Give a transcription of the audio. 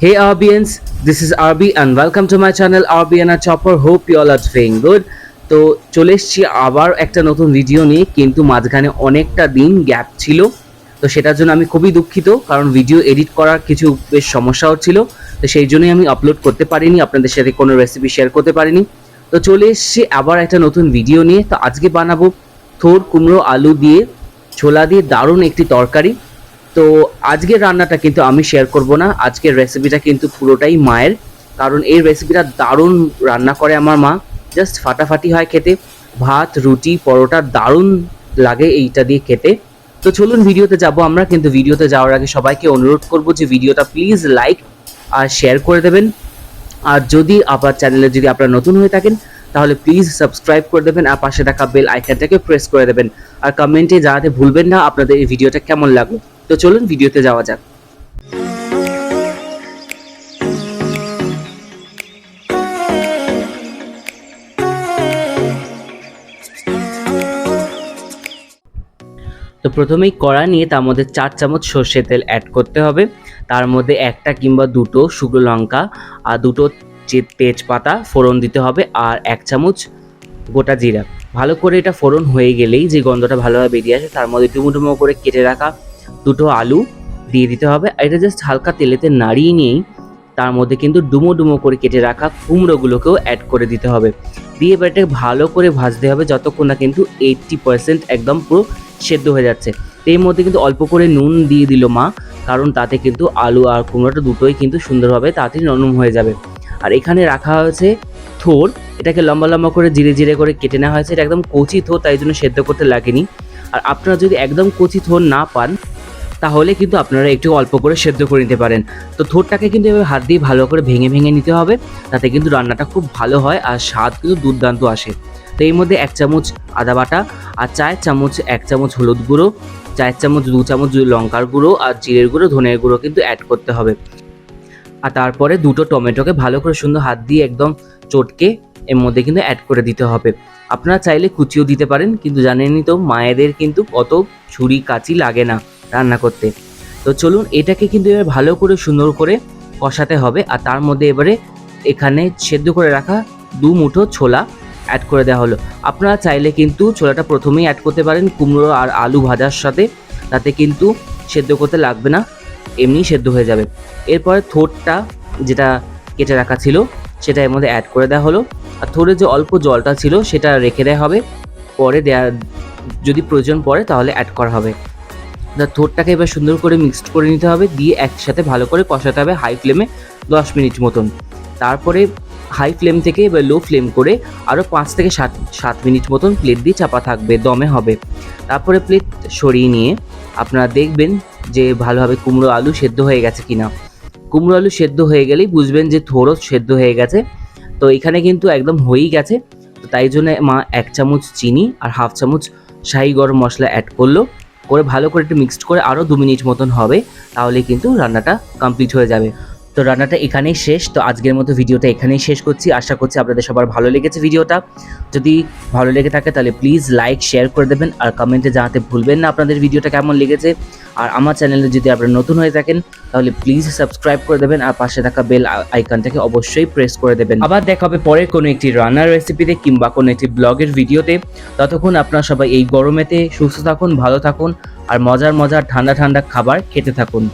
Hey Arbians, this is Arbi and welcome to my channel Arbiana Chopper. Hope you all are doing good. তো চলে এসেছি আবার একটা নতুন ভিডিও নিয়ে, কিন্তু মাঝখানে অনেকটা দিন গ্যাপ ছিল, তো সেটার জন্য আমি খুবই দুঃখিত, কারণ ভিডিও এডিট করার কিছু বেশ সমস্যা হচ্ছিল, তো সেই জন্যই আমি আপলোড করতে পারিনি, আপনাদের সাথে কোনো রেসিপি শেয়ার করতে পারিনি। তো চলে এসেছি আবার একটা নতুন ভিডিও নিয়ে। তো আজকে বানাবো থোর কুমড়ো আলু দিয়ে ছোলা দিয়ে দারুণ একটি তরকারি। তো আজকের রান্নাটা কিন্তু আমি শেয়ার করব না, আজকের রেসিপিটা কিন্তু পুরোটাই মায়ের, কারণ এই রেসিপিটা দারুণ রান্না করে আমার মা, জাস্ট ফাটাফাটি হয় খেতে, ভাত রুটি পরোটা দারুণ লাগে এইটা দিয়ে খেতে। তো চলুন ভিডিওতে যাব আমরা, কিন্তু ভিডিওতে যাওয়ার আগে সবাইকে অনুরোধ করব যে ভিডিওটা প্লিজ লাইক আর শেয়ার করে দেবেন, আর যদি আপনার চ্যানেলে যদি আপনারা নতুন হয়ে থাকেন তাহলে প্লিজ সাবস্ক্রাইব করে দেবেন, আর পাশে থাকা বেল আইকনটাকে প্রেস করে দেবেন, আর কমেন্টে জানাতে ভুলবেন না আপনাদের এই ভিডিওটা কেমন লাগলো। তো চলুন ভিডিওতে যাওয়া যাক। তো প্রথমেই কড়া নিয়ে তার মধ্যে 4 চামচ সর্ষের তেল অ্যাড করতে হবে, তার মধ্যে একটা কিংবা দুটো শুকনো লঙ্কা আর দুটো তেজপাতা ফোড়ন দিতে হবে, আর 1 চামচ গোটা জিরা। ভালো করে এটা ফোড়ন হয়ে গেলেই যে গন্ধটা ভালোভাবে বেরিয়ে আসে, তার মধ্যে ডুমো ডুমো করে কেটে রাখা দুটো আলু দিয়ে দিতে হবে। এটা জাস্ট হালকা তেলেতে নাড়িয়ে নিয়েই তার মধ্যে কিন্তু ডুমো ডুমো করে কেটে রাখা কুমড়োগুলোকেও অ্যাড করে দিতে হবে, দিয়ে এবার এটাকে ভালো করে ভাজতে হবে যতক্ষণ না কিন্তু 80% একদম পুরো সেদ্ধ হয়ে যাচ্ছে। এর মধ্যে কিন্তু অল্প করে নুন দিয়ে দিল মা, কারণ তাতে কিন্তু আলু আর কুমড়োটা দুটোই কিন্তু সুন্দরভাবে তাড়াতাড়ি নরম হয়ে যাবে। আর এখানে রাখা হয়েছে থোর, এটাকে লম্বা লম্বা করে জিরে জিরে করে কেটে নেওয়া হয়েছে, এটা একদম কচি থোর, তাই জন্য সেদ্ধ করতে লাগেনি। আর আপনারা যদি একদম কচি থোর না পান তাহলে কিন্তু আপনারা একটু অল্প করে সেদ্ধ করে নিতে পারেন। তো থোরটাকে কিন্তু এভাবে হাত দিয়ে ভালো করে ভেঙে ভেঙে নিতে হবে, তাতে কিন্তু রান্নাটা খুব ভালো হয় আর স্বাদ কিন্তু দুর্দান্ত আসে। তো এর মধ্যে 1 চামচ আদা বাটা আর 1 চামচ হলুদ গুঁড়ো, 4 চামচ 2 চামচ লঙ্কার গুঁড়ো আর জিরের গুঁড়ো ধনের গুঁড়ো কিন্তু অ্যাড করতে হবে। আর তারপরে দুটো টমেটোকে ভালো করে সুন্দর হাত দিয়ে একদম চটকে এর মধ্যে কিন্তু অ্যাড করে দিতে হবে। আপনারা চাইলে কুচিও দিতে পারেন, কিন্তু জানেনই তো মায়েদের কিন্তু অত ছুরি কাঁচি লাগে না রান্না করতে। তো চলুন এটাকে কিন্তু এবার ভালো করে সুন্দর করে কষাতে হবে, আর তার মধ্যে এবারে এখানে সেদ্ধ করে রাখা 2 মুঠো ছোলা অ্যাড করে দেওয়া হলো। আপনারা চাইলে কিন্তু ছোলাটা প্রথমেই অ্যাড করতে পারেন কুমড়ো আর আলু ভাজার সাথে, তাতে কিন্তু সেদ্ধ করতে লাগবে না, এমনি সেদ্ধ হয়ে যাবে। এরপরে থোরটা যেটা কেটে রাখা ছিল সেটা এর মধ্যে অ্যাড করে দেওয়া হলো, আর থোড়ে যে অল্প জলটা ছিল সেটা রেখে দেওয়া হবে, পরে যদি প্রয়োজন পড়ে তাহলে অ্যাড করা হবে। থোরটাকে এবার সুন্দর করে মিক্সড করে নিতে হবে, দিয়ে একসাথে ভালো করে কষাতে হবে হাই ফ্লেমে 10 মিনিট মতন। তারপরে হাই ফ্লেম থেকে এবার লো ফ্লেম করে আরও 5 থেকে 7 মিনিট মতন প্লেট দিয়ে চাপা থাকবে, দমে হবে। তারপরে প্লেট সরিয়ে নিয়ে আপনারা দেখবেন যে ভালোভাবে কুমড়ো আলু সেদ্ধ হয়ে গেছে কিনা। কুমড়ো আলু সেদ্ধ হয়ে গেলেই বুঝবেন যে থোড়ও সেদ্ধ হয়ে গেছে। তো এখানে কিন্তু একদম হয়েই গেছে, তো তাই জন্য মা 1 চামচ চিনি আর 1/2 চামচ শাহি গরম মশলা অ্যাড করে ভালো করে একটু মিক্সড করে আরও 2 মিনিট মতন হবে, তাহলে কিন্তু রান্নাটা কমপ্লিট হয়ে যাবে। তো রান্নাটা এখানেই শেষ। তো আজকের মতো ভিডিওটা এখানেই শেষ করছি, আশা করছি আপনাদের সবার ভালো লেগেছে ভিডিওটা। যদি ভালো লেগে থাকে তাহলে প্লিজ লাইক শেয়ার করে দেবেন, আর কমেন্টে জানাতে ভুলবেন না আপনাদের ভিডিওটা কেমন লেগেছে। আর আমার চ্যানেলে যদি আপনারা নতুন হয়ে থাকেন তাহলে প্লিজ সাবস্ক্রাইব করে দেবেন, আর পাশে থাকা বেল আইকনটাকে অবশ্যই প্রেস করে দেবেন। আবার দেখা হবে পরে কোনো একটি রান্নার রেসিপিতে কিংবা কোনো একটি ব্লগের ভিডিওতে। ততক্ষণ আপনারা সবাই এই গরমেতে সুস্থ থাকুন, ভালো থাকুন, আর মজার মজার ঠান্ডা ঠান্ডা খাবার খেতে থাকুন।